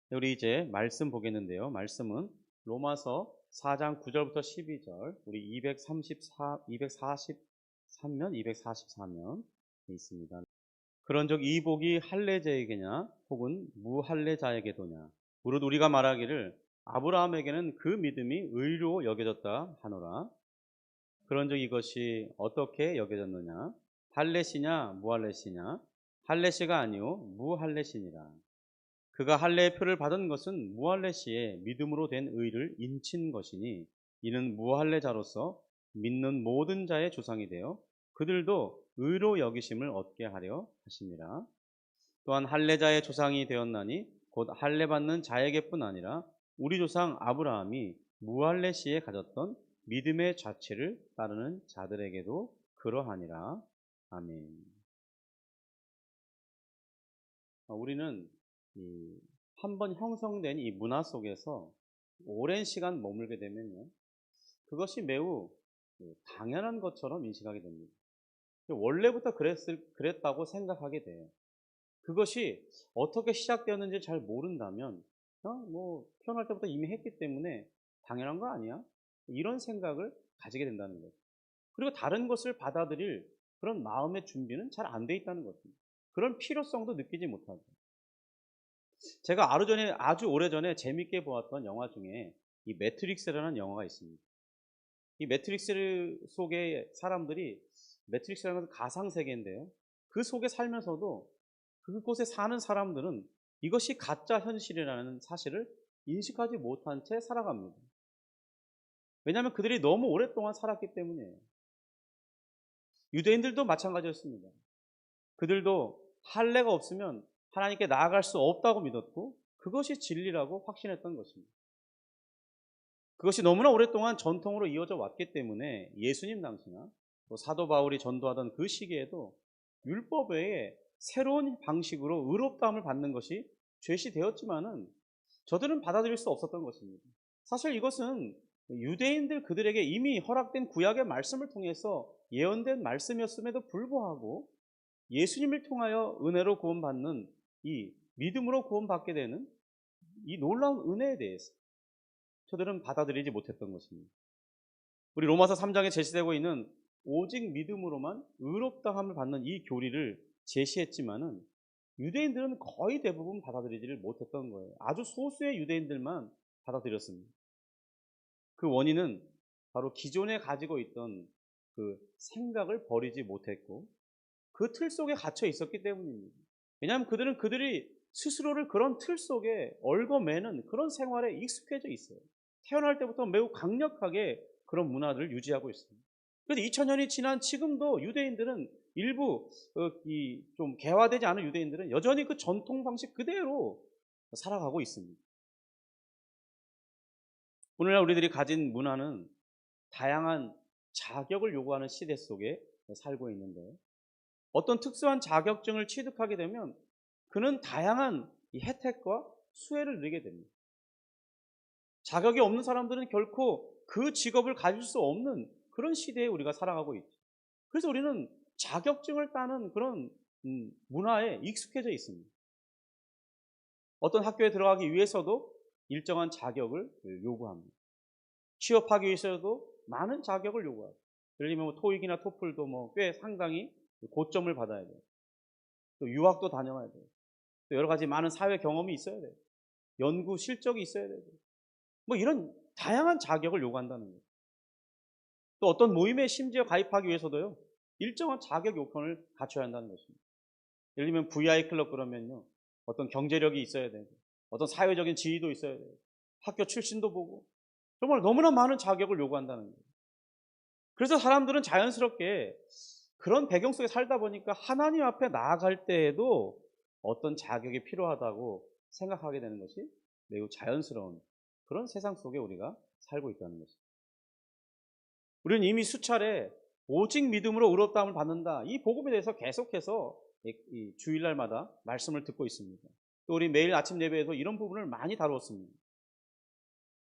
우리 이제 말씀 보겠는데요. 말씀은 로마서 4장 9절부터 12절, 우리 243면, 244면 있습니다. 그런즉 이 복이 할례자에게냐 혹은 무할례자에게도냐, 무릇 우리가 말하기를 아브라함에게는 그 믿음이 의로 여겨졌다 하노라. 그런즉 이것이 어떻게 여겨졌느냐, 할례시냐 무할례시냐, 할례시가 아니요 무할례시니라. 그가 할례의 표를 받은 것은 무할례시에 믿음으로 된 의를 인친 것이니, 이는 무할례자로서 믿는 모든 자의 조상이 되어 그들도 의로 여기심을 얻게 하려 하심이라. 또한 할례자의 조상이 되었나니 곧 할례 받는 자에게뿐 아니라 우리 조상 아브라함이 무할례시에 가졌던 믿음의 자체를 따르는 자들에게도 그러하니라. 아멘. 우리는 한 번 형성된 이 문화 속에서 오랜 시간 머물게 되면요, 그것이 매우 당연한 것처럼 인식하게 됩니다. 원래부터 그랬다고 생각하게 돼요. 그것이 어떻게 시작되었는지 잘 모른다면, 태어날 때부터 이미 했기 때문에 당연한 거 아니야? 이런 생각을 가지게 된다는 거죠. 그리고 다른 것을 받아들일 그런 마음의 준비는 잘 안 돼 있다는 것입니다. 그런 필요성도 느끼지 못하고. 제가 아주 오래전에 재밌게 보았던 영화 중에 이 매트릭스라는 영화가 있습니다. 이 매트릭스 속의 사람들이, 매트릭스라는 것은 가상 세계인데요, 그 속에 살면서도 그곳에 사는 사람들은 이것이 가짜 현실이라는 사실을 인식하지 못한 채 살아갑니다. 왜냐하면 그들이 너무 오랫동안 살았기 때문이에요. 유대인들도 마찬가지였습니다. 그들도 할례가 없으면 하나님께 나아갈 수 없다고 믿었고, 그것이 진리라고 확신했던 것입니다. 그것이 너무나 오랫동안 전통으로 이어져 왔기 때문에 예수님 당시나 또 사도 바울이 전도하던 그 시기에도 율법 외에 새로운 방식으로 의롭다함을 받는 것이 제시되었지만은 저들은 받아들일 수 없었던 것입니다. 사실 이것은 유대인들 그들에게 이미 허락된 구약의 말씀을 통해서 예언된 말씀이었음에도 불구하고 예수님을 통하여 은혜로 구원받는, 이 믿음으로 구원받게 되는 이 놀라운 은혜에 대해서 저들은 받아들이지 못했던 것입니다. 우리 로마서 3장에 제시되고 있는 오직 믿음으로만 의롭다함을 받는 이 교리를 제시했지만은 유대인들은 거의 대부분 받아들이지를 못했던 거예요. 아주 소수의 유대인들만 받아들였습니다. 그 원인은 바로 기존에 가지고 있던 그 생각을 버리지 못했고 그 틀 속에 갇혀 있었기 때문입니다. 왜냐하면 그들은 그들이 스스로를 그런 틀 속에 얽어매는 그런 생활에 익숙해져 있어요. 태어날 때부터 매우 강력하게 그런 문화를 유지하고 있습니다. 그래서 2000년이 지난 지금도 유대인들은 일부 좀 개화되지 않은 유대인들은 여전히 그 전통 방식 그대로 살아가고 있습니다. 오늘날 우리들이 가진 문화는 다양한 자격을 요구하는 시대 속에 살고 있는데, 어떤 특수한 자격증을 취득하게 되면 그는 다양한 이 혜택과 수혜를 누리게 됩니다. 자격이 없는 사람들은 결코 그 직업을 가질 수 없는 그런 시대에 우리가 살아가고 있죠. 그래서 우리는 자격증을 따는 그런 문화에 익숙해져 있습니다. 어떤 학교에 들어가기 위해서도 일정한 자격을 요구합니다. 취업하기 위해서도 많은 자격을 요구하죠. 예를 들면 토익이나 토플도 꽤 상당히 고점을 받아야 돼요. 또 유학도 다녀와야 돼요. 또 여러 가지 많은 사회 경험이 있어야 돼요. 연구 실적이 있어야 되고, 이런 다양한 자격을 요구한다는 거예요. 또 어떤 모임에 심지어 가입하기 위해서도요, 일정한 자격 요건을 갖춰야 한다는 것입니다. 예를 들면 VI 클럽 그러면요, 어떤 경제력이 있어야 되고, 어떤 사회적인 지위도 있어야 되고, 학교 출신도 보고, 정말 너무나 많은 자격을 요구한다는 거예요. 그래서 사람들은 자연스럽게 그런 배경 속에 살다 보니까 하나님 앞에 나아갈 때에도 어떤 자격이 필요하다고 생각하게 되는 것이 매우 자연스러운 그런 세상 속에 우리가 살고 있다는 것입니다. 우리는 이미 수차례 오직 믿음으로 의롭다함을 받는다, 이 복음에 대해서 계속해서 이 주일날마다 말씀을 듣고 있습니다. 또 우리 매일 아침 예배에도 이런 부분을 많이 다루었습니다.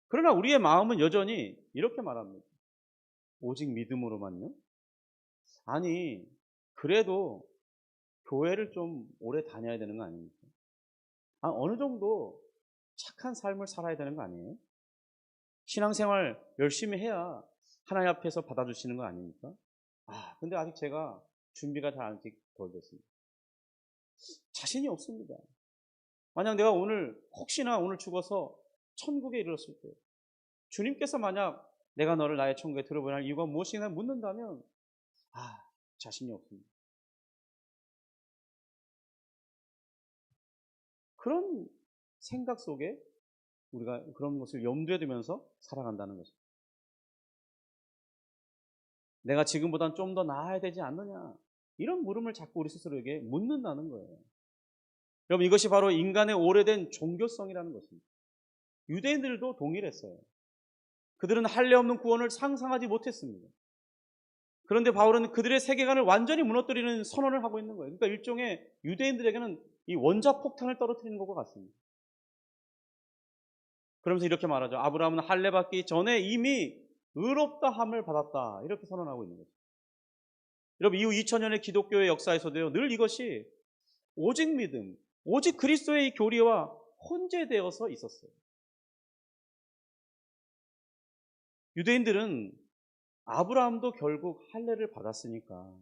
그러나 우리의 마음은 여전히 이렇게 말합니다. 오직 믿음으로만요? 아니, 그래도 교회를 좀 오래 다녀야 되는 거 아닙니까? 어느 정도 착한 삶을 살아야 되는 거 아니에요? 신앙생활 열심히 해야 하나님 앞에서 받아주시는 거 아닙니까? 근데 아직 제가 준비가 아직 덜 됐습니다. 자신이 없습니다. 만약 내가 혹시나 오늘 죽어서 천국에 이르렀을 때, 주님께서 만약 내가 너를 나의 천국에 들어보낼 할 이유가 무엇이냐 묻는다면, 자신이 없습니다. 그런 생각 속에 우리가 그런 것을 염두에 두면서 살아간다는 것입니다. 내가 지금보다는 좀 더 나아야 되지 않느냐, 이런 물음을 자꾸 우리 스스로에게 묻는다는 거예요. 여러분, 이것이 바로 인간의 오래된 종교성이라는 것입니다. 유대인들도 동일했어요. 그들은 할례 없는 구원을 상상하지 못했습니다. 그런데 바울은 그들의 세계관을 완전히 무너뜨리는 선언을 하고 있는 거예요. 그러니까 일종의 유대인들에게는 이 원자폭탄을 떨어뜨리는 것과 같습니다. 그러면서 이렇게 말하죠. 아브라함은 할례 받기 전에 이미 의롭다함을 받았다, 이렇게 선언하고 있는 거죠. 여러분, 이후 2000년의 기독교의 역사에서도요, 늘 이것이 오직 믿음, 오직 그리스도의 교리와 혼재되어서 있었어요. 유대인들은 아브라함도 결국 할례를 받았으니까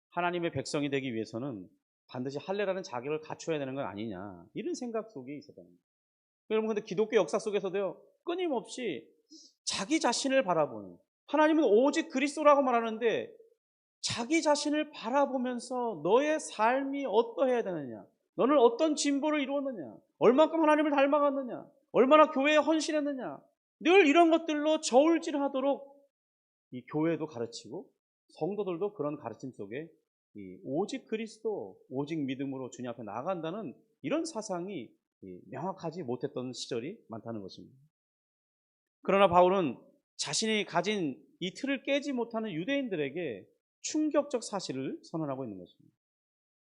하나님의 백성이 되기 위해서는 반드시 할례라는 자격을 갖춰야 되는 건 아니냐, 이런 생각 속에 있었다는 거예요. 여러분, 근데 기독교 역사 속에서도요, 끊임없이 자기 자신을 바라보는, 하나님은 오직 그리스도라고 말하는데 자기 자신을 바라보면서 너의 삶이 어떠해야 되느냐, 너는 어떤 진보를 이루었느냐, 얼만큼 하나님을 닮아갔느냐, 얼마나 교회에 헌신했느냐, 늘 이런 것들로 저울질하도록 이 교회도 가르치고 성도들도 그런 가르침 속에 이 오직 그리스도, 오직 믿음으로 주님 앞에 나아간다는 이런 사상이 명확하지 못했던 시절이 많다는 것입니다. 그러나 바울은 자신이 가진 이 틀을 깨지 못하는 유대인들에게 충격적 사실을 선언하고 있는 것입니다.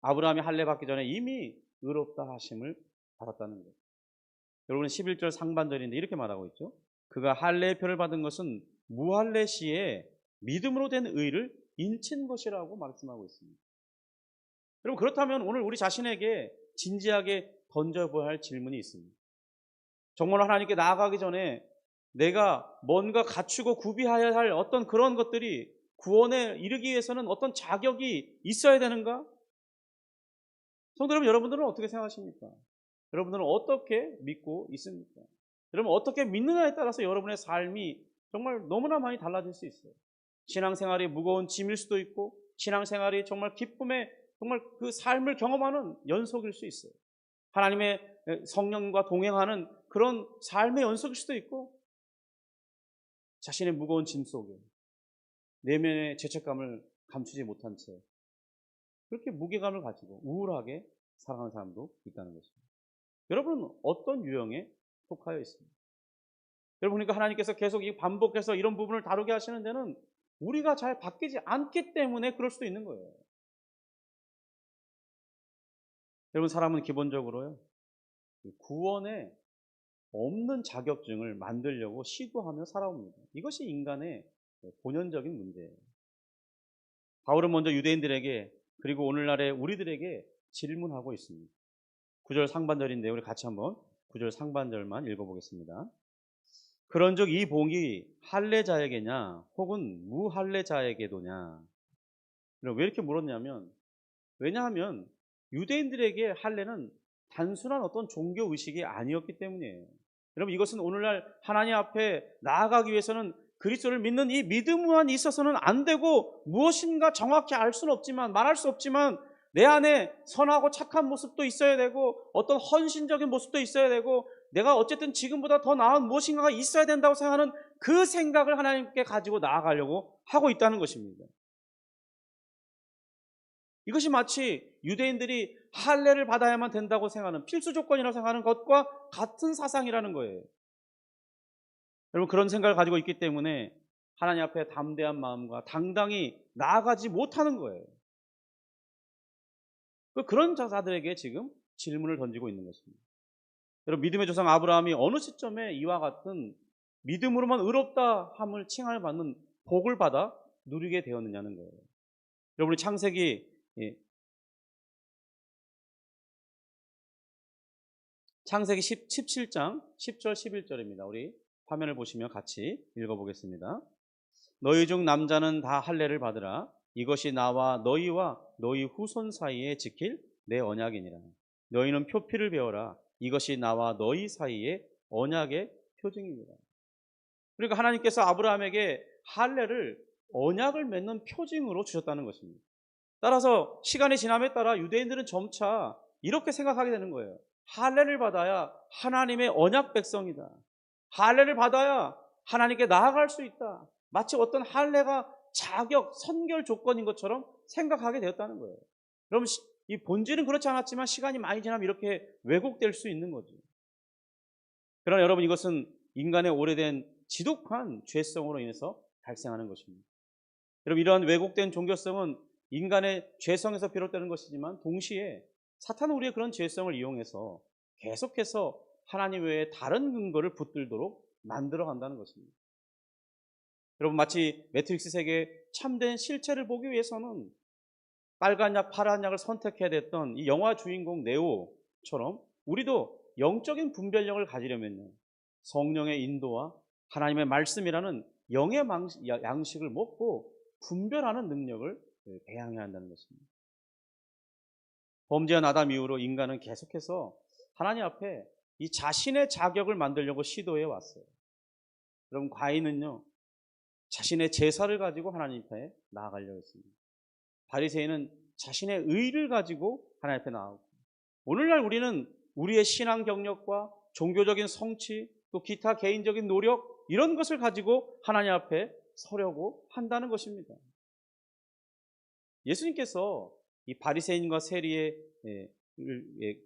아브라함이 할례 받기 전에 이미 의롭다 하심을 받았다는 것. 여러분은 11절 상반절인데 이렇게 말하고 있죠. 그가 할례의 표를 받은 것은 무할례 시에 믿음으로 된 의를 인친 것이라고 말씀하고 있습니다. 여러분, 그렇다면 오늘 우리 자신에게 진지하게 던져봐야 할 질문이 있습니다. 정말 하나님께 나아가기 전에 내가 뭔가 갖추고 구비해야 할 어떤 그런 것들이 구원에 이르기 위해서는 어떤 자격이 있어야 되는가? 성도 여러분, 여러분들은 어떻게 생각하십니까? 여러분들은 어떻게 믿고 있습니까? 여러분, 어떻게 믿느냐에 따라서 여러분의 삶이 정말 너무나 많이 달라질 수 있어요. 신앙생활이 무거운 짐일 수도 있고, 신앙생활이 정말 기쁨의 정말 그 삶을 경험하는 연속일 수 있어요. 하나님의 성령과 동행하는 그런 삶의 연속일 수도 있고, 자신의 무거운 짐 속에 내면의 죄책감을 감추지 못한 채 그렇게 무게감을 가지고 우울하게 살아가는 사람도 있다는 것입니다. 여러분은 어떤 유형에 속하여 있습니다? 여러분, 그러니까 하나님께서 계속 반복해서 이런 부분을 다루게 하시는 데는 우리가 잘 바뀌지 않기 때문에 그럴 수도 있는 거예요. 여러분, 사람은 기본적으로요, 구원에 없는 자격증을 만들려고 시도하며 살아옵니다. 이것이 인간의 본연적인 문제예요. 바울은 먼저 유대인들에게, 그리고 오늘날의 우리들에게 질문하고 있습니다. 9절 상반절인데 우리 같이 한번 9절 상반절만 읽어보겠습니다. 그런즉 이 복이 할례자에게냐 혹은 무할례자에게도냐? 왜 이렇게 물었냐면, 왜냐하면 유대인들에게 할례는 단순한 어떤 종교 의식이 아니었기 때문이에요. 여러분, 이것은 오늘날 하나님 앞에 나아가기 위해서는 그리스도를 믿는 이 믿음만 있어서는 안 되고, 무엇인가 정확히 알 수는 없지만, 말할 수 없지만 내 안에 선하고 착한 모습도 있어야 되고, 어떤 헌신적인 모습도 있어야 되고, 내가 어쨌든 지금보다 더 나은 무엇인가가 있어야 된다고 생각하는 그 생각을 하나님께 가지고 나아가려고 하고 있다는 것입니다. 이것이 마치 유대인들이 할례를 받아야만 된다고 생각하는, 필수 조건이라고 생각하는 것과 같은 사상이라는 거예요. 여러분, 그런 생각을 가지고 있기 때문에 하나님 앞에 담대한 마음과 당당히 나아가지 못하는 거예요. 그런 자들에게 지금 질문을 던지고 있는 것입니다. 여러분, 믿음의 조상 아브라함이 어느 시점에 이와 같은 믿음으로만 의롭다 함을 칭함을 받는 복을 받아 누리게 되었느냐는 거예요. 여러분이 창세기 17장 10절 11절입니다. 우리 화면을 보시면 같이 읽어보겠습니다. 너희 중 남자는 다 할례를 받으라. 이것이 나와 너희와 너희 후손 사이에 지킬 내 언약이니라. 너희는 표피를 배워라. 이것이 나와 너희 사이에 언약의 표징이니라. 그러니까 하나님께서 아브라함에게 할례를 언약을 맺는 표징으로 주셨다는 것입니다. 따라서 시간이 지남에 따라 유대인들은 점차 이렇게 생각하게 되는 거예요. 할례를 받아야 하나님의 언약 백성이다. 할례를 받아야 하나님께 나아갈 수 있다. 마치 어떤 할례가 자격, 선결 조건인 것처럼 생각하게 되었다는 거예요. 그럼 이 본질은 그렇지 않았지만 시간이 많이 지나면 이렇게 왜곡될 수 있는 거죠. 그러나 여러분, 이것은 인간의 오래된 지독한 죄성으로 인해서 발생하는 것입니다. 여러분, 이러한 왜곡된 종교성은 인간의 죄성에서 비롯되는 것이지만 동시에 사탄은 우리의 그런 죄성을 이용해서 계속해서 하나님 외에 다른 근거를 붙들도록 만들어 간다는 것입니다. 여러분, 마치 매트릭스 세계의 참된 실체를 보기 위해서는 빨간 약, 파란 약을 선택해야 됐던 이 영화 주인공 네오처럼 우리도 영적인 분별력을 가지려면요, 성령의 인도와 하나님의 말씀이라는 영의 양식을 먹고 분별하는 능력을 배양해야 한다는 것입니다. 범죄한 아담 이후로 인간은 계속해서 하나님 앞에 이 자신의 자격을 만들려고 시도해 왔어요. 여러분, 가인은요, 자신의 제사를 가지고 하나님 앞에 나아가려고 했습니다. 바리새인은 자신의 의를 가지고 하나님 앞에 나아가고, 오늘날 우리는 우리의 신앙 경력과 종교적인 성취, 또 기타 개인적인 노력, 이런 것을 가지고 하나님 앞에 서려고 한다는 것입니다. 예수님께서 이 바리새인과 세리의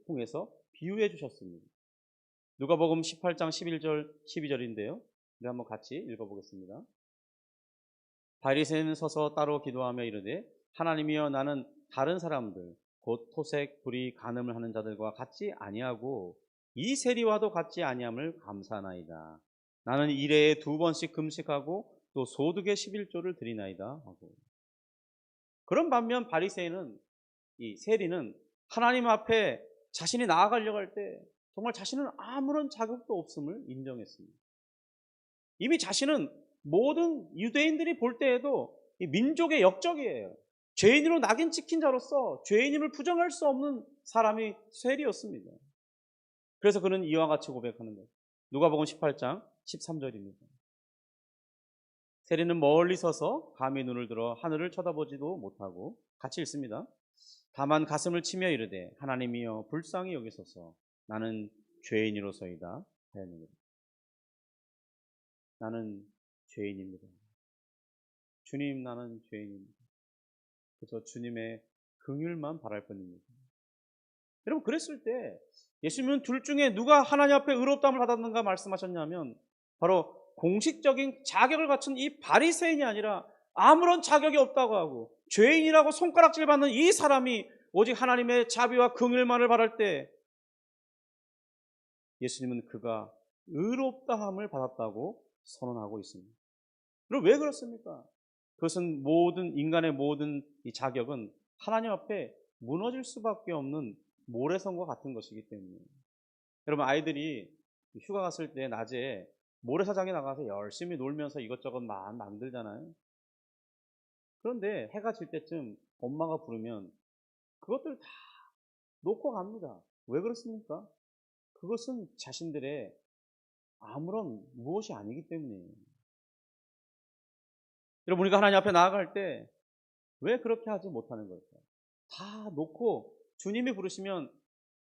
통해서 비유해 주셨습니다. 누가복음 18장 11절 12절인데요. 우리 한번 같이 읽어보겠습니다. 바리새인은 서서 따로 기도하며 이르되 하나님이여, 나는 다른 사람들 곧 토색, 불의, 간음을 하는 자들과 같지 아니하고 이 세리와도 같지 아니함을 감사하나이다. 나는 일해에 2번씩 금식하고 또 소득의 11조를 드리나이다 하고. 그런 반면 바리새인은, 이 세리는 하나님 앞에 자신이 나아가려고 할 때 정말 자신은 아무런 자격도 없음을 인정했습니다. 이미 자신은 모든 유대인들이 볼 때에도 이 민족의 역적이에요. 죄인으로 낙인 찍힌 자로서 죄인임을 부정할 수 없는 사람이 세리였습니다. 그래서 그는 이와 같이 고백하는 거예요. 누가복음 18장 13절입니다. 세리는 멀리 서서 감히 눈을 들어 하늘을 쳐다보지도 못하고, 같이 읽습니다. 다만 가슴을 치며 이르되 하나님이여, 불쌍히 여기소서, 나는 죄인이로소이다 하였느니라. 나는 죄인입니다. 주님, 나는 죄인입니다. 그래서 주님의 긍휼만 바랄 뿐입니다. 여러분, 그랬을 때 예수님은 둘 중에 누가 하나님 앞에 의롭다함을 받았는가 말씀하셨냐면, 바로 공식적인 자격을 갖춘 이 바리새인이 아니라 아무런 자격이 없다고 하고 죄인이라고 손가락질 받는 이 사람이 오직 하나님의 자비와 긍휼만을 바랄 때 예수님은 그가 의롭다함을 받았다고 선언하고 있습니다. 그럼 왜 그렇습니까? 그것은 모든 인간의 모든 이 자격은 하나님 앞에 무너질 수밖에 없는 모래성과 같은 것이기 때문에. 여러분, 아이들이 휴가 갔을 때 낮에 모래사장에 나가서 열심히 놀면서 이것저것 만들잖아요. 그런데 해가 질 때쯤 엄마가 부르면 그것들 다 놓고 갑니다. 왜 그렇습니까? 그것은 자신들의 아무런 무엇이 아니기 때문이에요. 여러분, 우리가 하나님 앞에 나아갈 때 왜 그렇게 하지 못하는 걸까요? 다 놓고 주님이 부르시면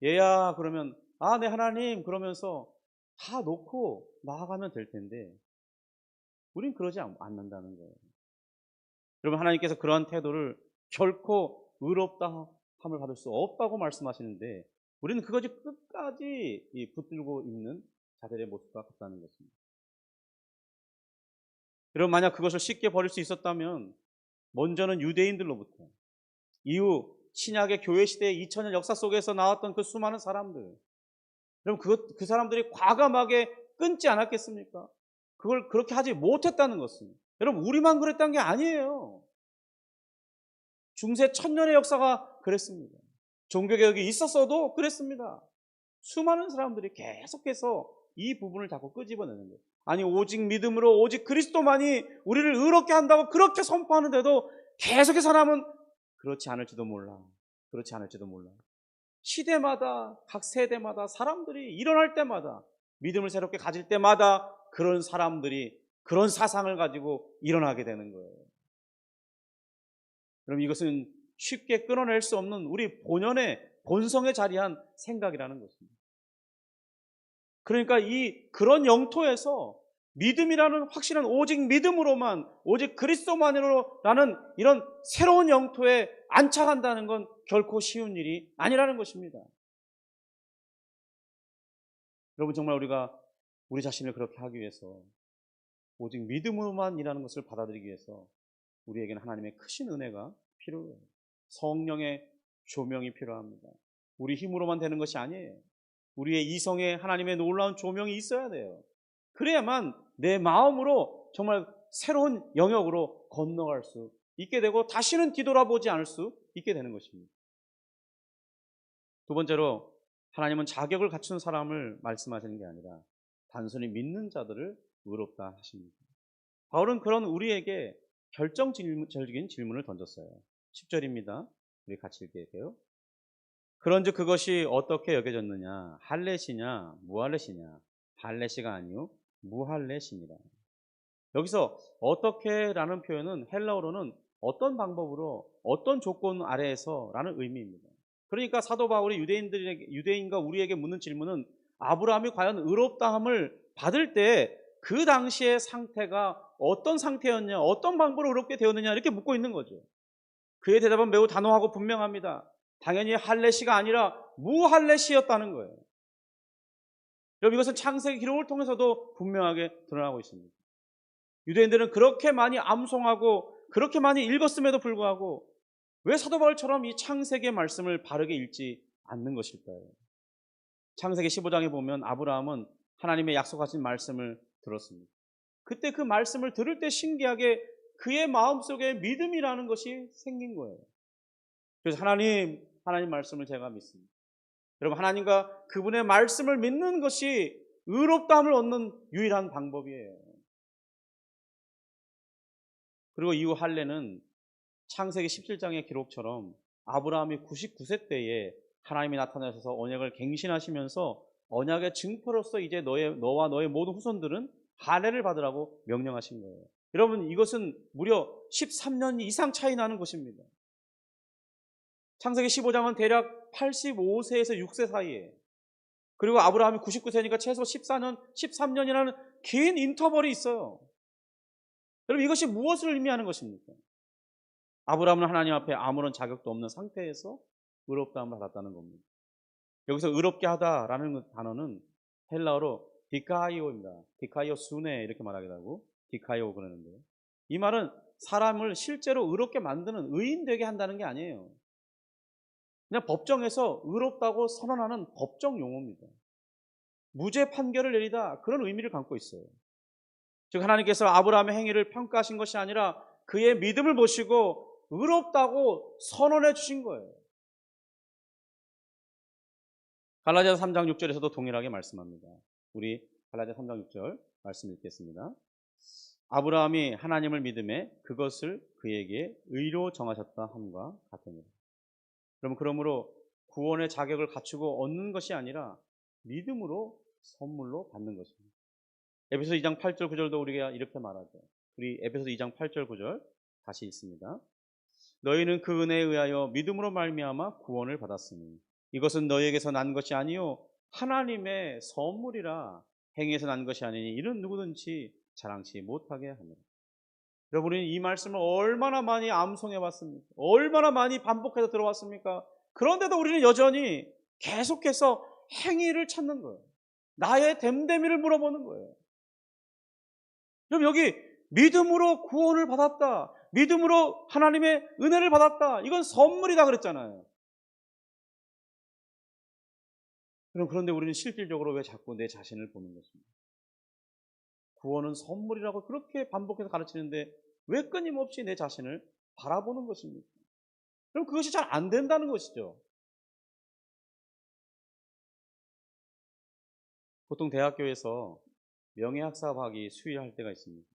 얘야 그러면 아, 네 하나님 그러면서 다 놓고 나아가면 될 텐데 우린 그러지 않는다는 거예요. 여러분, 하나님께서 그러한 태도를 결코 의롭다함을 받을 수 없다고 말씀하시는데 우리는 그것이 끝까지 붙들고 있는 자들의 모습과 같다는 것입니다. 여러분, 만약 그것을 쉽게 버릴 수 있었다면 먼저는 유대인들로부터, 이후 신약의 교회 시대의 2000년 역사 속에서 나왔던 그 수많은 사람들, 여러분 그 사람들이 과감하게 끊지 않았겠습니까? 그걸 그렇게 하지 못했다는 것은, 여러분 우리만 그랬다는 게 아니에요. 중세 1000년의 역사가 그랬습니다. 종교개혁이 있었어도 그랬습니다. 수많은 사람들이 계속해서 이 부분을 자꾸 끄집어내는 거예요. 아니 오직 믿음으로 오직 그리스도만이 우리를 의롭게 한다고 그렇게 선포하는데도 계속해서 사람은 그렇지 않을지도 몰라. 그렇지 않을지도 몰라. 시대마다 각 세대마다 사람들이 일어날 때마다 믿음을 새롭게 가질 때마다 그런 사람들이 그런 사상을 가지고 일어나게 되는 거예요. 그럼 이것은 쉽게 끊어낼 수 없는 우리 본연의 본성에 자리한 생각이라는 것입니다. 그러니까 그런 영토에서 믿음이라는 확실한 오직 믿음으로만 오직 그리스도만으로라는 이런 새로운 영토에 안착한다는 건 결코 쉬운 일이 아니라는 것입니다. 여러분 정말 우리가 우리 자신을 그렇게 하기 위해서 오직 믿음으로만 일하는 것을 받아들이기 위해서 우리에게는 하나님의 크신 은혜가 필요해요. 성령의 조명이 필요합니다. 우리 힘으로만 되는 것이 아니에요. 우리의 이성에 하나님의 놀라운 조명이 있어야 돼요. 그래야만 내 마음으로 정말 새로운 영역으로 건너갈 수 있게 되고 다시는 뒤돌아보지 않을 수 있게 되는 것입니다. 두 번째로 하나님은 자격을 갖춘 사람을 말씀하시는 게 아니라 단순히 믿는 자들을 의롭다 하십니다. 바울은 그런 우리에게 결정적인 질문을 던졌어요. 10절입니다. 우리 같이 읽게요. 그런즉 그것이 어떻게 여겨졌느냐? 할렛이냐 무할렛이냐? 할렛이가 아니요 무할렛입니다. 여기서 어떻게라는 표현은 헬라어로는 어떤 방법으로 어떤 조건 아래에서라는 의미입니다. 그러니까 사도 바울이 유대인과 우리에게 묻는 질문은 아브라함이 과연 의롭다함을 받을 때 그 당시의 상태가 어떤 상태였냐, 어떤 방법으로 의롭게 되었느냐 이렇게 묻고 있는 거죠. 그의 대답은 매우 단호하고 분명합니다. 당연히 할렛이가 아니라 무할렛이었다는 거예요. 여러분 이것은 창세기 기록을 통해서도 분명하게 드러나고 있습니다. 유대인들은 그렇게 많이 암송하고 그렇게 많이 읽었음에도 불구하고 왜 사도 바울처럼 이 창세기의 말씀을 바르게 읽지 않는 것일까요? 창세기 15장에 보면 아브라함은 하나님의 약속하신 말씀을 들었습니다. 그때 그 말씀을 들을 때 신기하게 그의 마음속에 믿음이라는 것이 생긴 거예요. 그래서 하나님 말씀을 제가 믿습니다. 여러분 하나님과 그분의 말씀을 믿는 것이 의롭다함을 얻는 유일한 방법이에요. 그리고 이후 할례는 창세기 17장의 기록처럼 아브라함이 99세 때에 하나님이 나타나셔서 언약을 갱신하시면서 언약의 증표로서 이제 너와 너의 모든 후손들은 할례를 받으라고 명령하신 거예요. 여러분 이것은 무려 13년 이상 차이 나는 것입니다. 창세기 15장은 대략 85세에서 6세 사이에 그리고 아브라함이 99세니까 최소 14년, 13년이라는 긴 인터벌이 있어요. 여러분 이것이 무엇을 의미하는 것입니까? 아브라함은 하나님 앞에 아무런 자격도 없는 상태에서 의롭다함을 받았다는 겁니다. 여기서 의롭게 하다라는 단어는 헬라어로 디카이오입니다. 디카이오 수네 이렇게 말하기도 하고 디카이오 그러는데요. 이 말은 사람을 실제로 의롭게 만드는 의인 되게 한다는 게 아니에요. 그냥 법정에서 의롭다고 선언하는 법정 용어입니다. 무죄 판결을 내리다 그런 의미를 갖고 있어요. 즉 하나님께서 아브라함의 행위를 평가하신 것이 아니라 그의 믿음을 보시고 의롭다고 선언해 주신 거예요. 갈라디아서 3장 6절에서도 동일하게 말씀합니다. 우리 갈라디아서 3장 6절 말씀 읽겠습니다. 아브라함이 하나님을 믿음에 그것을 그에게 의로 정하셨다 함과 같으니라. 그러므로 구원의 자격을 갖추고 얻는 것이 아니라 믿음으로 선물로 받는 것입니다. 에베소 2장 8절 9절도 우리가 이렇게 말하죠. 우리 에베소 2장 8절 9절 다시 읽습니다. 너희는 그 은혜에 의하여 믿음으로 말미암아 구원을 받았으니 이것은 너희에게서 난 것이 아니요 하나님의 선물이라 행위에서 난 것이 아니니 이는 누구든지 자랑치 못하게 하느라. 여러분 우리는 이 말씀을 얼마나 많이 암송해 왔습니까? 얼마나 많이 반복해서 들어왔습니까? 그런데도 우리는 여전히 계속해서 행위를 찾는 거예요. 나의 됨됨이를 물어보는 거예요. 그럼 여기 믿음으로 구원을 받았다. 믿음으로 하나님의 은혜를 받았다. 이건 선물이다 그랬잖아요. 그런데 우리는 실질적으로 왜 자꾸 내 자신을 보는 것입니까? 구원은 선물이라고 그렇게 반복해서 가르치는데 왜 끊임없이 내 자신을 바라보는 것입니까? 그럼 그것이 잘 안 된다는 것이죠. 보통 대학교에서 명예학사 학위 수여할 때가 있습니다.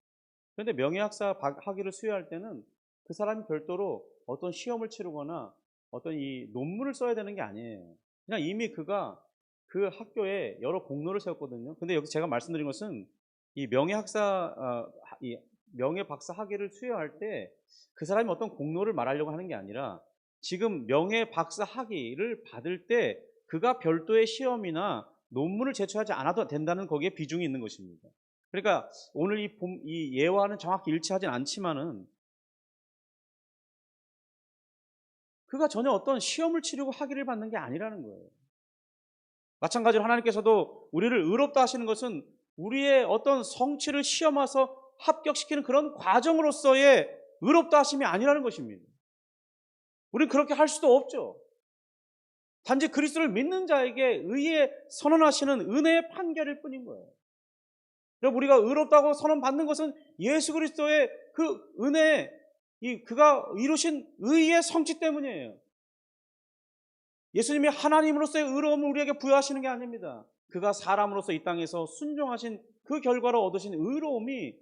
그런데 명예학사 학위를 수여할 때는 그 사람이 별도로 어떤 시험을 치르거나 어떤 이 논문을 써야 되는 게 아니에요. 그냥 이미 그가 그 학교에 여러 공로를 세웠거든요. 근데 여기서 제가 말씀드린 것은 이 이 명예박사 학위를 수여할 때 그 사람이 어떤 공로를 말하려고 하는 게 아니라 지금 명예박사 학위를 받을 때 그가 별도의 시험이나 논문을 제출하지 않아도 된다는 거기에 비중이 있는 것입니다. 그러니까 오늘 이 예화는 정확히 일치하진 않지만은 그가 전혀 어떤 시험을 치르고 학위를 받는 게 아니라는 거예요. 마찬가지로 하나님께서도 우리를 의롭다 하시는 것은 우리의 어떤 성취를 시험해서 합격시키는 그런 과정으로서의 의롭다 하심이 아니라는 것입니다. 우리는 그렇게 할 수도 없죠. 단지 그리스도를 믿는 자에게 의에 선언하시는 은혜의 판결일 뿐인 거예요. 여러분, 우리가 의롭다고 선언받는 것은 예수 그리스도의 그 은혜, 그가 이루신 의의 성취 때문이에요. 예수님이 하나님으로서의 의로움을 우리에게 부여하시는 게 아닙니다. 그가 사람으로서 이 땅에서 순종하신 그 결과로 얻으신 의로움이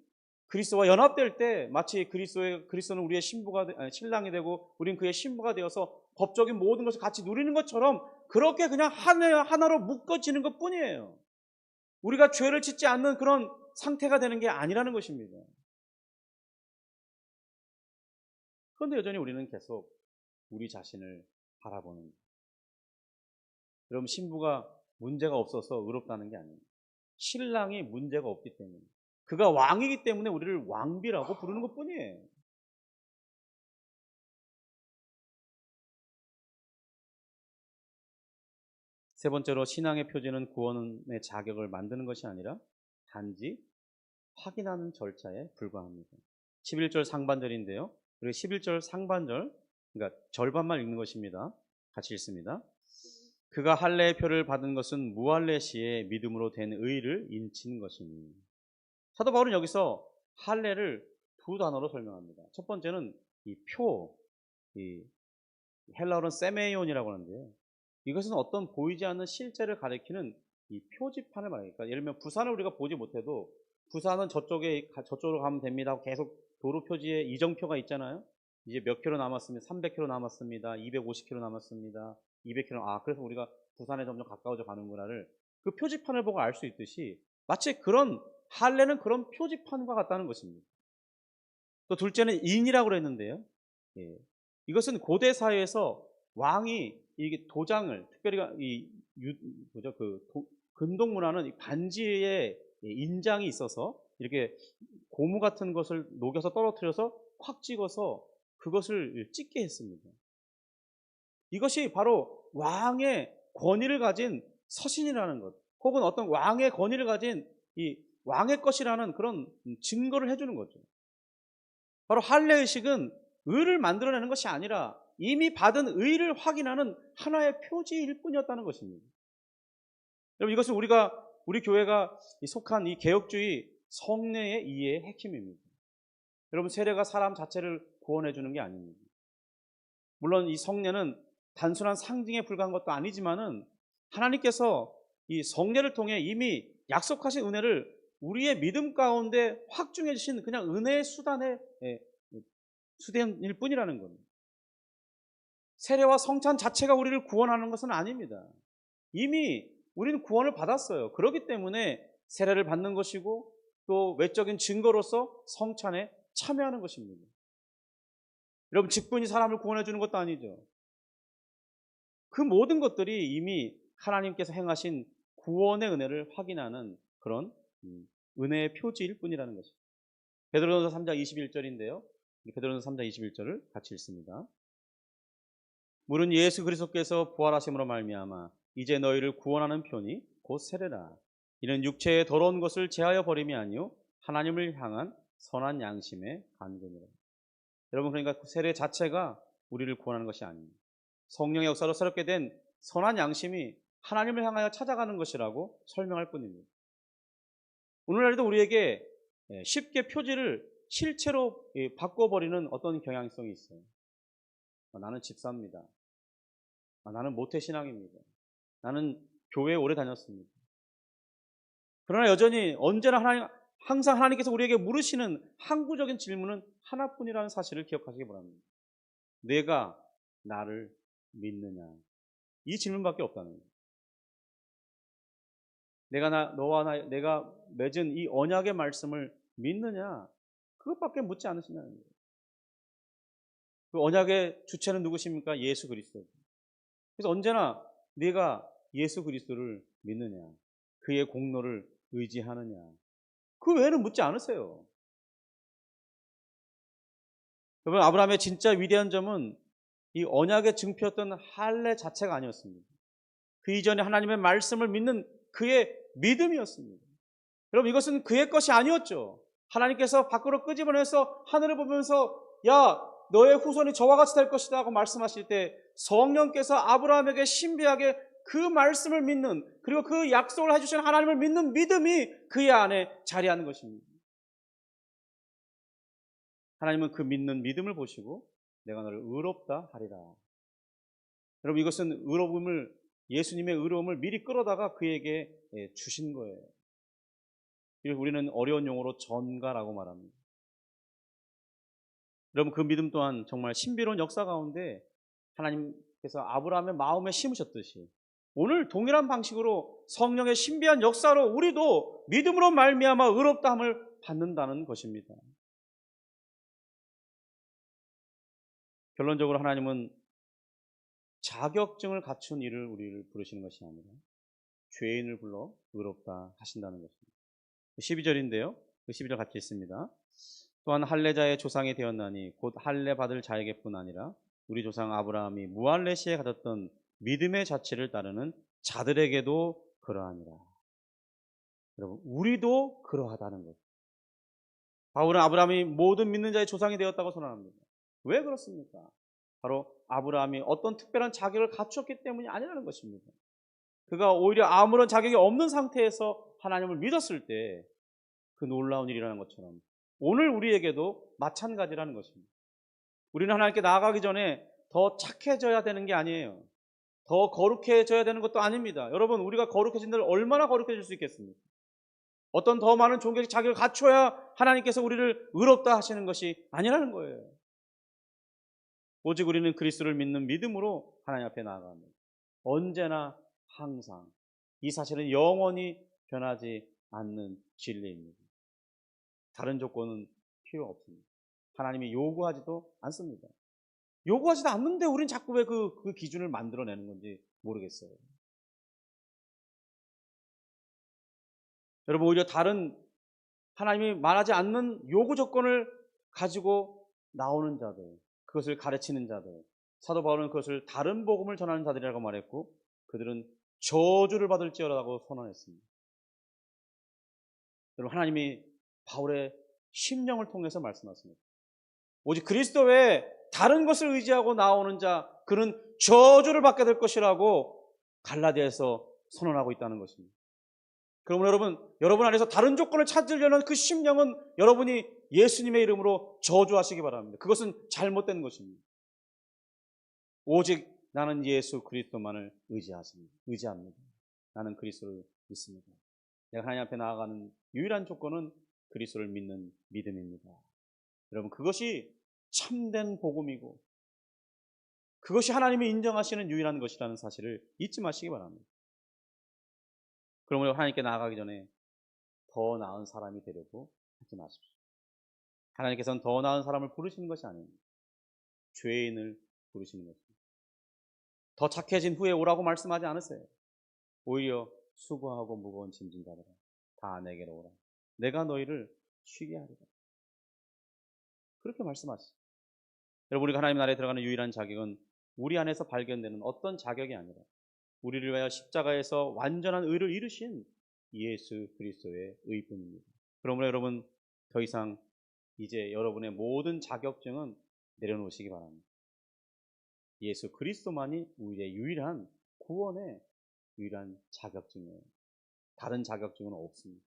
그리스도와 연합될 때 마치 그리스도는 우리의 신랑이 되고 우린 그의 신부가 되어서 법적인 모든 것을 같이 누리는 것처럼 그렇게 그냥 하나로 묶어지는 것 뿐이에요. 우리가 죄를 짓지 않는 그런 상태가 되는 게 아니라는 것입니다. 그런데 여전히 우리는 계속 우리 자신을 바라보는, 여러분, 신부가 문제가 없어서 의롭다는 게 아니에요. 신랑이 문제가 없기 때문에, 그가 왕이기 때문에 우리를 왕비라고 부르는 것 뿐이에요. 세 번째로, 신앙의 표지는 구원의 자격을 만드는 것이 아니라 단지 확인하는 절차에 불과합니다. 11절 상반절인데요. 그리고 11절 상반절, 그러니까 절반만 읽는 것입니다. 같이 읽습니다. 그가 할례의 표를 받은 것은 무할례 시에 믿음으로 된 의를 인친 것이니. 사도 바울은 여기서 할례를 두 단어로 설명합니다. 첫 번째는 이 표, 이 헬라어로는 세메이온이라고 하는데요. 이것은 어떤 보이지 않는 실제를 가리키는 이 표지판을 말합니다. 그러니까 예를 들면 부산을 우리가 보지 못해도 부산은 저쪽으로 가면 됩니다. 계속 도로 표지에 이정표가 있잖아요. 이제 몇 킬로 남았습니다. 300킬로 남았습니다. 250킬로 남았습니다. 200킬로. 그래서 우리가 부산에 점점 가까워져 가는구나를 그 표지판을 보고 알 수 있듯이 마치 그런 할례는 그런 표지판과 같다는 것입니다. 또 둘째는 인이라고 그랬는데요. 예. 이것은 고대 사회에서 왕이 이게 도장을 특별히 근동 문화는 반지에 인장이 있어서 이렇게 고무 같은 것을 녹여서 떨어뜨려서 콱 찍어서 그것을 찍게 했습니다. 이것이 바로 왕의 권위를 가진 서신이라는 것, 혹은 어떤 왕의 권위를 가진 이 왕의 것이라는 그런 증거를 해주는 거죠. 바로 할례의식은 의를 만들어내는 것이 아니라 이미 받은 의를 확인하는 하나의 표지일 뿐이었다는 것입니다. 여러분, 이것은 우리 교회가 속한 이 개혁주의 성례의 이해의 핵심입니다. 여러분, 세례가 사람 자체를 구원해 주는 게 아닙니다. 물론 이 성례는 단순한 상징에 불과한 것도 아니지만은 하나님께서 이 성례를 통해 이미 약속하신 은혜를 우리의 믿음 가운데 확증해 주신 그냥 은혜의 수단일 뿐이라는 겁니다. 세례와 성찬 자체가 우리를 구원하는 것은 아닙니다. 이미 우리는 구원을 받았어요. 그렇기 때문에 세례를 받는 것이고 또 외적인 증거로서 성찬에 참여하는 것입니다. 여러분, 직분이 사람을 구원해 주는 것도 아니죠. 그 모든 것들이 이미 하나님께서 행하신 구원의 은혜를 확인하는 그런 은혜의 표지일 뿐이라는 것입니다. 베드로전서 3장 21절인데요. 베드로전서 3장 21절을 같이 읽습니다. 물은 예수 그리스도께서 부활하심으로 말미암아 이제 너희를 구원하는 편이 곧 세례라. 이는 육체의 더러운 것을 제하여 버림이 아니요 하나님을 향한 선한 양심의 간구니라. 여러분, 그러니까 세례 자체가 우리를 구원하는 것이 아닙니다. 성령의 역사로 새롭게 된 선한 양심이 하나님을 향하여 찾아가는 것이라고 설명할 뿐입니다. 오늘날에도 우리에게 쉽게 표지를 실체로 바꿔버리는 어떤 경향성이 있어요. 나는 집사입니다. 나는 모태신앙입니다. 나는 교회에 오래 다녔습니다. 그러나 여전히 언제나 항상 하나님께서 우리에게 물으시는 항구적인 질문은 하나뿐이라는 사실을 기억하시기 바랍니다. 내가 나를 믿느냐? 이 질문밖에 없다는 거예요. 내가 맺은 이 언약의 말씀을 믿느냐? 그것밖에 묻지 않으신다는 거예요. 그 언약의 주체는 누구십니까? 예수 그리스도. 그래서 언제나 내가 예수 그리스도를 믿느냐? 그의 공로를 의지하느냐? 그 외에는 묻지 않으세요. 여러분, 아브라함의 진짜 위대한 점은 이 언약의 증표였던 할례 자체가 아니었습니다. 그 이전에 하나님의 말씀을 믿는 그의 믿음이었습니다. 여러분, 이것은 그의 것이 아니었죠. 하나님께서 밖으로 끄집어내서 하늘을 보면서 야, 너의 후손이 저와 같이 될 것이다 하고 말씀하실 때 성령께서 아브라함에게 신비하게 그 말씀을 믿는, 그리고 그 약속을 해주신 하나님을 믿는 믿음이 그의 안에 자리하는 것입니다. 하나님은 그 믿는 믿음을 보시고 내가 너를 의롭다 하리라. 여러분, 이것은 예수님의 의로움을 미리 끌어다가 그에게 주신 거예요. 우리는 어려운 용어로 전가라고 말합니다. 여러분, 그 믿음 또한 정말 신비로운 역사 가운데 하나님께서 아브라함의 마음에 심으셨듯이 오늘 동일한 방식으로 성령의 신비한 역사로 우리도 믿음으로 말미암아 의롭다함을 받는다는 것입니다. 결론적으로 하나님은 자격증을 갖춘 이를 우리를 부르시는 것이 아니라 죄인을 불러 의롭다 하신다는 것입니다. 12절인데요. 그 12절 같이 있습니다. 또한 할례자의 조상이 되었나니 곧 할례 받을 자에게뿐 아니라 우리 조상 아브라함이 무할례 시에 가졌던 믿음의 자체를 따르는 자들에게도 그러하니라. 여러분, 우리도 그러하다는 것. 바울은 아브라함이 모든 믿는 자의 조상이 되었다고 선언합니다. 왜 그렇습니까? 바로 아브라함이 어떤 특별한 자격을 갖췄기 때문이 아니라는 것입니다. 그가 오히려 아무런 자격이 없는 상태에서 하나님을 믿었을 때 그 놀라운 일이라는 것처럼 오늘 우리에게도 마찬가지라는 것입니다. 우리는 하나님께 나아가기 전에 더 착해져야 되는 게 아니에요. 더 거룩해져야 되는 것도 아닙니다. 여러분, 우리가 거룩해진다면 얼마나 거룩해질 수 있겠습니까? 어떤 더 많은 종교적 자격을 갖춰야 하나님께서 우리를 의롭다 하시는 것이 아니라는 거예요. 오직 우리는 그리스도를 믿는 믿음으로 하나님 앞에 나아갑니다. 언제나 항상. 이 사실은 영원히 변하지 않는 진리입니다. 다른 조건은 필요 없습니다. 하나님이 요구하지도 않습니다. 요구하지도 않는데 우린 자꾸 왜 그 기준을 만들어내는 건지 모르겠어요. 여러분, 오히려 다른 하나님이 말하지 않는 요구 조건을 가지고 나오는 자들, 그것을 가르치는 자들, 사도 바울은 그것을 다른 복음을 전하는 자들이라고 말했고 그들은 저주를 받을지어라고 선언했습니다. 여러분, 하나님이 바울의 심령을 통해서 말씀하십니다. 오직 그리스도 외에 다른 것을 의지하고 나오는 자, 그는 저주를 받게 될 것이라고 갈라디아에서 선언하고 있다는 것입니다. 그러면 여러분 안에서 다른 조건을 찾으려는 그 심령은 여러분이 예수님의 이름으로 저주하시기 바랍니다. 그것은 잘못된 것입니다. 오직 나는 예수 그리스도만을 의지합니다. 나는 그리스도를 믿습니다. 내가 하나님 앞에 나아가는 유일한 조건은 그리스도를 믿는 믿음입니다. 여러분, 그것이 참된 복음이고 그것이 하나님이 인정하시는 유일한 것이라는 사실을 잊지 마시기 바랍니다. 그러므로 하나님께 나아가기 전에 더 나은 사람이 되려고 하지 마십시오. 하나님께서는 더 나은 사람을 부르시는 것이 아닙니다. 죄인을 부르시는 것입니다. 더 착해진 후에 오라고 말씀하지 않으세요. 오히려 수고하고 무거운 짐진 자들아 다 내게로 오라. 내가 너희를 쉬게 하리라. 그렇게 말씀하시죠. 여러분, 우리가 하나님 나라에 들어가는 유일한 자격은 우리 안에서 발견되는 어떤 자격이 아니라 우리를 위하여 십자가에서 완전한 의를 이루신 예수 그리스도의 의뿐입니다. 그러므로 여러분, 더 이상 이제 여러분의 모든 자격증은 내려놓으시기 바랍니다. 예수 그리스도만이 우리의 유일한 구원의 유일한 자격증이에요. 다른 자격증은 없습니다.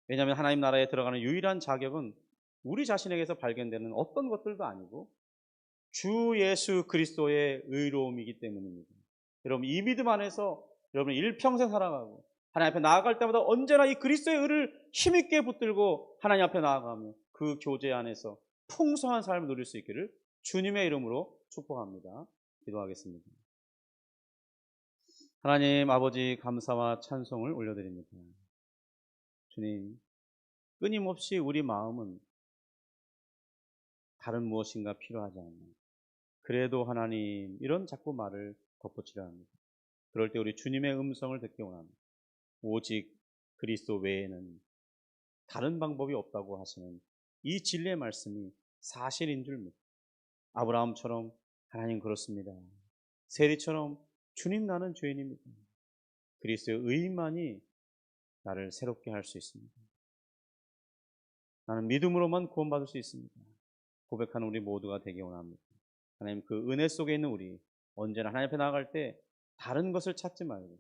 왜냐하면 하나님 나라에 들어가는 유일한 자격은 우리 자신에게서 발견되는 어떤 것들도 아니고 주 예수 그리스도의 의로움이기 때문입니다. 여러분, 이 믿음 안에서 여러분 일평생 살아가고 하나님 앞에 나아갈 때마다 언제나 이 그리스도의 의를 힘있게 붙들고 하나님 앞에 나아가며 그 교제 안에서 풍성한 삶을 누릴 수 있기를 주님의 이름으로 축복합니다. 기도하겠습니다. 하나님 아버지, 감사와 찬송을 올려드립니다. 주님, 끊임없이 우리 마음은 다른 무엇인가 필요하지 않나. 그래도 하나님, 이런 자꾸 말을 덧붙이려 합니다. 그럴 때 우리 주님의 음성을 듣기 원합니다. 오직 그리스도 외에는 다른 방법이 없다고 하시는 이 진리의 말씀이 사실인 줄 믿습니다. 아브라함처럼 하나님 그렇습니다. 세리처럼 주님, 나는 죄인입니다. 그리스도의 의만이 나를 새롭게 할 수 있습니다. 나는 믿음으로만 구원받을 수 있습니다. 고백하는 우리 모두가 되기 원합니다. 하나님, 그 은혜 속에 있는 우리, 언제나 하나님 앞에 나아갈 때 다른 것을 찾지 말고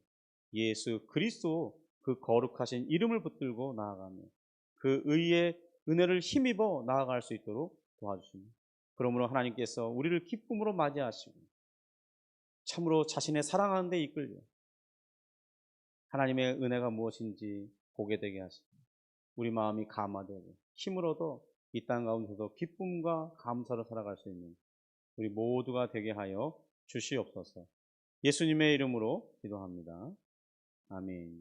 예수 그리스도 그 거룩하신 이름을 붙들고 나아가며 그 의의 은혜를 힘입어 나아갈 수 있도록 도와주십니다. 그러므로 하나님께서 우리를 기쁨으로 맞이하시고 참으로 자신의 사랑하는 데 이끌려 하나님의 은혜가 무엇인지 보게 되게 하시고 우리 마음이 감화되고 힘을 얻어 이 땅 가운데서 기쁨과 감사로 살아갈 수 있는 우리 모두가 되게 하여 주시옵소서. 예수님의 이름으로 기도합니다. 아멘.